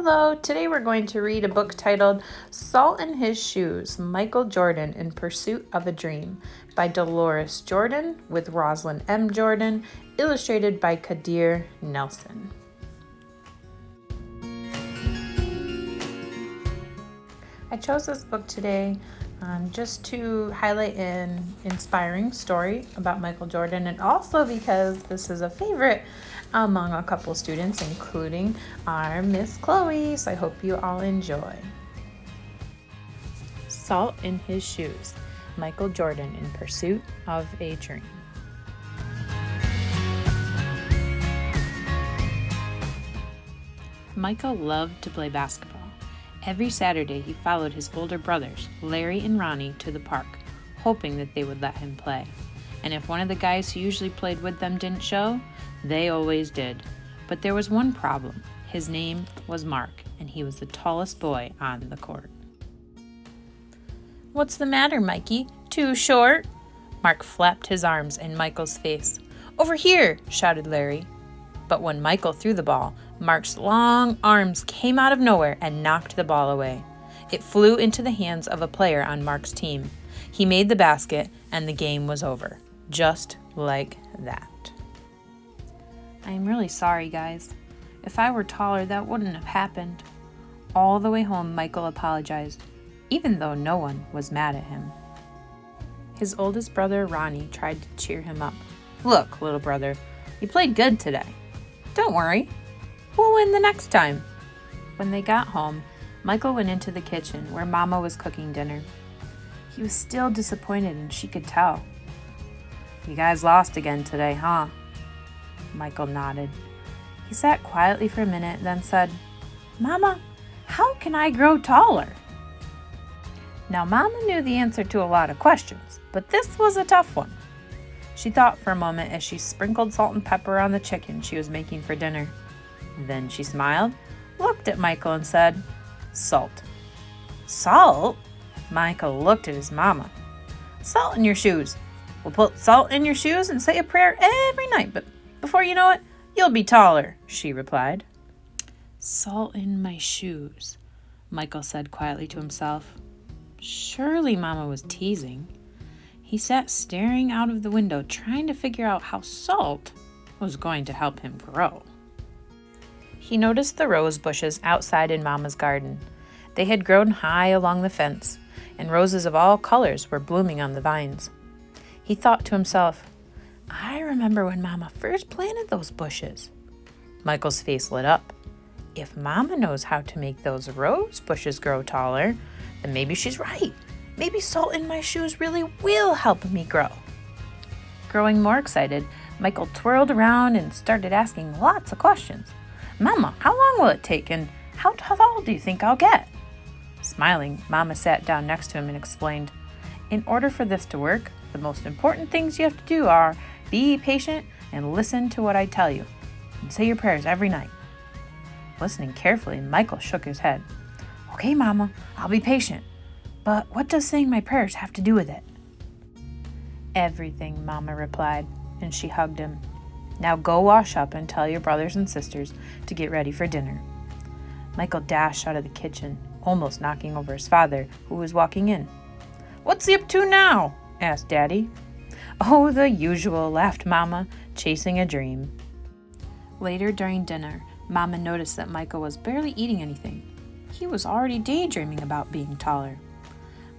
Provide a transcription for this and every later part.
Hello, today we're going to read a book titled Salt in His Shoes, Michael Jordan in Pursuit of a Dream by Dolores Jordan with Rosalind M. Jordan, illustrated by Kadir Nelson. I chose this book today just to highlight an inspiring story about Michael Jordan, and also because this is a favorite among a couple students, including our Miss Chloe, so I hope you all enjoy. Salt in His Shoes, Michael Jordan in Pursuit of a Dream. Michael loved to play basketball. Every Saturday he followed his older brothers, Larry and Ronnie, to the park, hoping that they would let him play. And if one of the guys who usually played with them didn't show, they always did. But there was one problem. His name was Mark, and he was the tallest boy on the court. "What's the matter, Mikey? Too short?" Mark flapped his arms in Michael's face. "Over here!" shouted Larry. But when Michael threw the ball, Mark's long arms came out of nowhere and knocked the ball away. It flew into the hands of a player on Mark's team. He made the basket, and the game was over. Just like that. "I'm really sorry, guys. If I were taller, that wouldn't have happened." All the way home, Michael apologized, even though no one was mad at him. His oldest brother, Ronnie, tried to cheer him up. "Look, little brother, you played good today. Don't worry. We'll win the next time." When they got home, Michael went into the kitchen where Mama was cooking dinner. He was still disappointed, and she could tell. "You guys lost again today, huh?" Michael nodded. He sat quietly for a minute, then said, "Mama, how can I grow taller?" Now, Mama knew the answer to a lot of questions, but this was a tough one. She thought for a moment as she sprinkled salt and pepper on the chicken she was making for dinner. Then she smiled, looked at Michael, and said, "Salt." "Salt?" Michael looked at his mama. "Salt in your shoes. We'll put salt in your shoes and say a prayer every night, but before you know it, you'll be taller," she replied. "Salt in my shoes," Michael said quietly to himself. Surely Mama was teasing. He sat staring out of the window, trying to figure out how salt was going to help him grow. He noticed the rose bushes outside in Mama's garden. They had grown high along the fence, and roses of all colors were blooming on the vines. He thought to himself, "I remember when Mama first planted those bushes." Michael's face lit up. If Mama knows how to make those rose bushes grow taller, then maybe she's right. Maybe salt in my shoes really will help me grow. Growing more excited, Michael twirled around and started asking lots of questions. "Mama, how long will it take, and how tall do you think I'll get?" Smiling, Mama sat down next to him and explained, "In order for this to work, the most important things you have to do are be patient and listen to what I tell you, and say your prayers every night." Listening carefully, Michael shook his head. "Okay, Mama, I'll be patient. But what does saying my prayers have to do with it?" "Everything," Mama replied, and she hugged him. "Now go wash up and tell your brothers and sisters to get ready for dinner." Michael dashed out of the kitchen, almost knocking over his father, who was walking in. "What's he up to now?" asked Daddy. "Oh, the usual," laughed Mama, chasing a dream. Later during dinner, Mama noticed that Michael was barely eating anything. He was already daydreaming about being taller.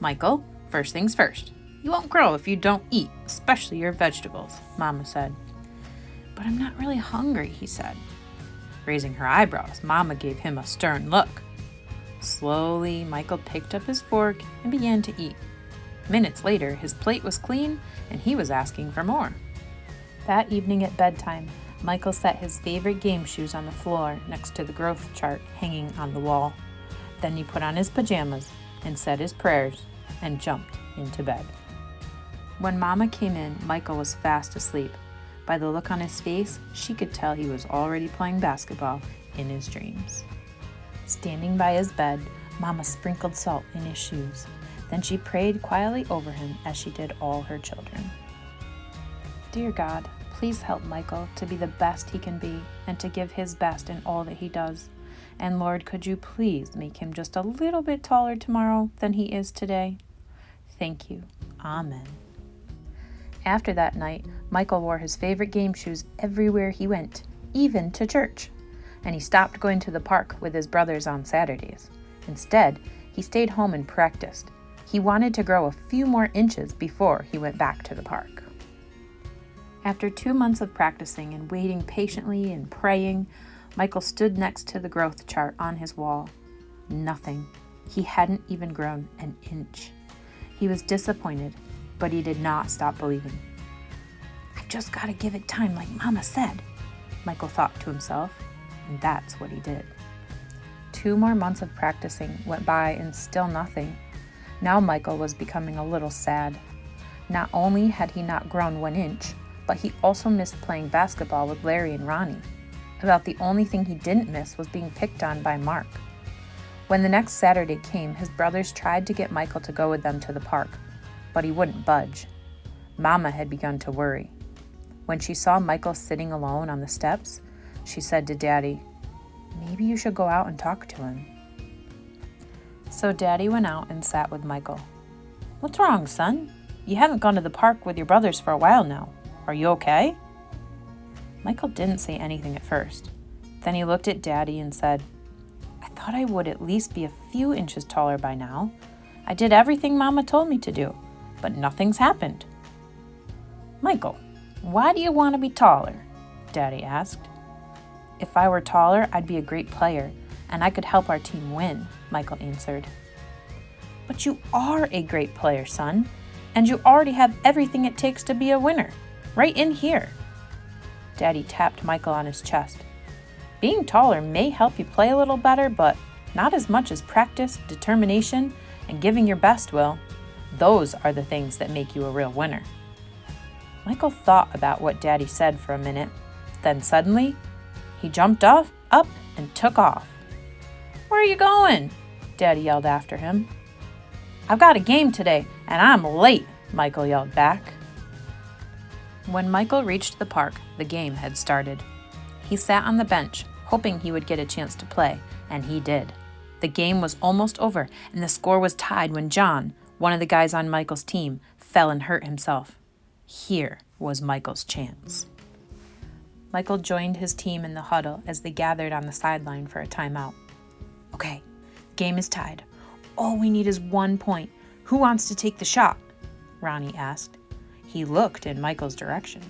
"Michael, first things first. You won't grow if you don't eat, especially your vegetables," Mama said. "But I'm not really hungry," he said. Raising her eyebrows, Mama gave him a stern look. Slowly, Michael picked up his fork and began to eat. Minutes later, his plate was clean, and he was asking for more. That evening at bedtime, Michael set his favorite game shoes on the floor next to the growth chart hanging on the wall. Then he put on his pajamas and said his prayers and jumped into bed. When Mama came in, Michael was fast asleep. By the look on his face, she could tell he was already playing basketball in his dreams. Standing by his bed, Mama sprinkled salt in his shoes. Then she prayed quietly over him as she did all her children. "Dear God, please help Michael to be the best he can be and to give his best in all that he does. And Lord, could you please make him just a little bit taller tomorrow than he is today? Thank you. Amen. After that night, Michael wore his favorite game shoes everywhere he went, even to church. And he stopped going to the park with his brothers on Saturdays. Instead, he stayed home and practiced. He wanted to grow a few more inches before he went back to the park. After 2 months of practicing and waiting patiently and praying, Michael stood next to the growth chart on his wall. Nothing. He hadn't even grown an inch. He was disappointed, but he did not stop believing. I've just got to give it time like Mama said, Michael thought to himself, and that's what he did. 2 more months of practicing went by and still nothing. Now Michael was becoming a little sad. Not only had he not grown 1 inch, but he also missed playing basketball with Larry and Ronnie. About the only thing he didn't miss was being picked on by Mark. When the next Saturday came, his brothers tried to get Michael to go with them to the park, but he wouldn't budge. Mama had begun to worry. When she saw Michael sitting alone on the steps, she said to Daddy, "Maybe you should go out and talk to him." So Daddy went out and sat with Michael. "What's wrong, son? You haven't gone to the park with your brothers for a while now. Are you okay?" Michael didn't say anything at first. Then he looked at Daddy and said, "I thought I would at least be a few inches taller by now. I did everything Mama told me to do, but nothing's happened." "Michael, why do you want to be taller?" Daddy asked. "If I were taller, I'd be a great player, and I could help our team win," Michael answered. "But you are a great player, son, and you already have everything it takes to be a winner, right in here." Daddy tapped Michael on his chest. "Being taller may help you play a little better, but not as much as practice, determination, and giving your best will. Those are the things that make you a real winner." Michael thought about what Daddy said for a minute. Then suddenly, he jumped up and took off. "Where are you going?" Daddy yelled after him. "I've got a game today, and I'm late," Michael yelled back. When Michael reached the park, the game had started. He sat on the bench, hoping he would get a chance to play, and he did. The game was almost over, and the score was tied when John, one of the guys on Michael's team, fell and hurt himself. Here was Michael's chance. Michael joined his team in the huddle as they gathered on the sideline for a timeout. "Okay, game is tied. All we need is 1 point. Who wants to take the shot?" Ronnie asked. He looked in Michael's direction.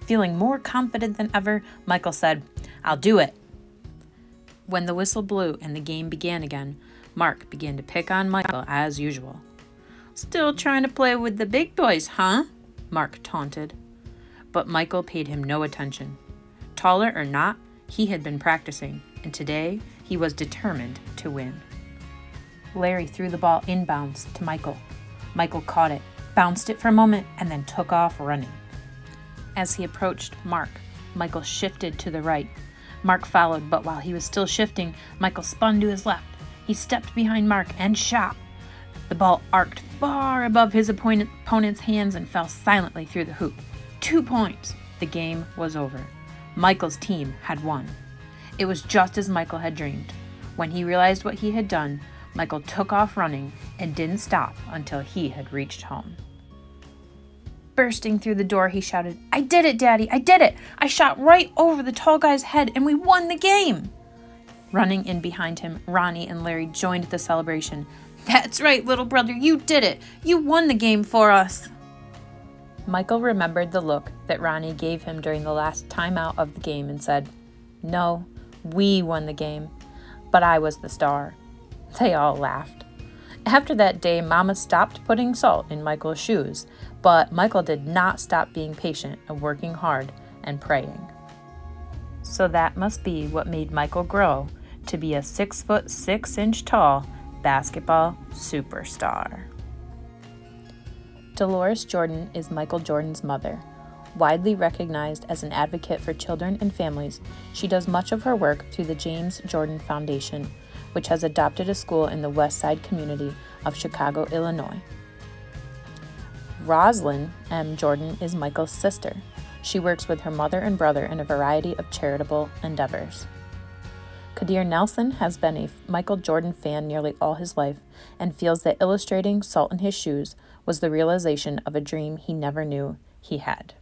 Feeling more confident than ever, Michael said, "I'll do it." When the whistle blew and the game began again, Mark began to pick on Michael as usual. "Still trying to play with the big boys, huh?" Mark taunted. But Michael paid him no attention. Taller or not, he had been practicing, and today he was determined to win. Larry threw the ball inbounds to Michael. Michael caught it, bounced it for a moment, and then took off running. As he approached Mark, Michael shifted to the right. Mark followed, but while he was still shifting, Michael spun to his left. He stepped behind Mark and shot. The ball arced far above his opponent's hands and fell silently through the hoop. 2 points. The game was over. Michael's team had won. It was just as Michael had dreamed. When he realized what he had done, Michael took off running and didn't stop until he had reached home. Bursting through the door, he shouted, "I did it, Daddy! I did it! I shot right over the tall guy's head and we won the game!" Running in behind him, Ronnie and Larry joined the celebration. "That's right, little brother, you did it! You won the game for us!" Michael remembered the look that Ronnie gave him during the last timeout of the game and said, "No, we won the game, but I was the star." They all laughed. After that day, Mama stopped putting salt in Michael's shoes, but Michael did not stop being patient and working hard and praying. So that must be what made Michael grow to be a 6'6" tall basketball superstar. Dolores Jordan is Michael Jordan's mother. Widely recognized as an advocate for children and families, she does much of her work through the James Jordan Foundation, which has adopted a school in the West Side community of Chicago, Illinois. Roslyn M. Jordan is Michael's sister. She works with her mother and brother in a variety of charitable endeavors. Kadir Nelson has been a Michael Jordan fan nearly all his life and feels that illustrating Salt in His Shoes was the realization of a dream he never knew he had.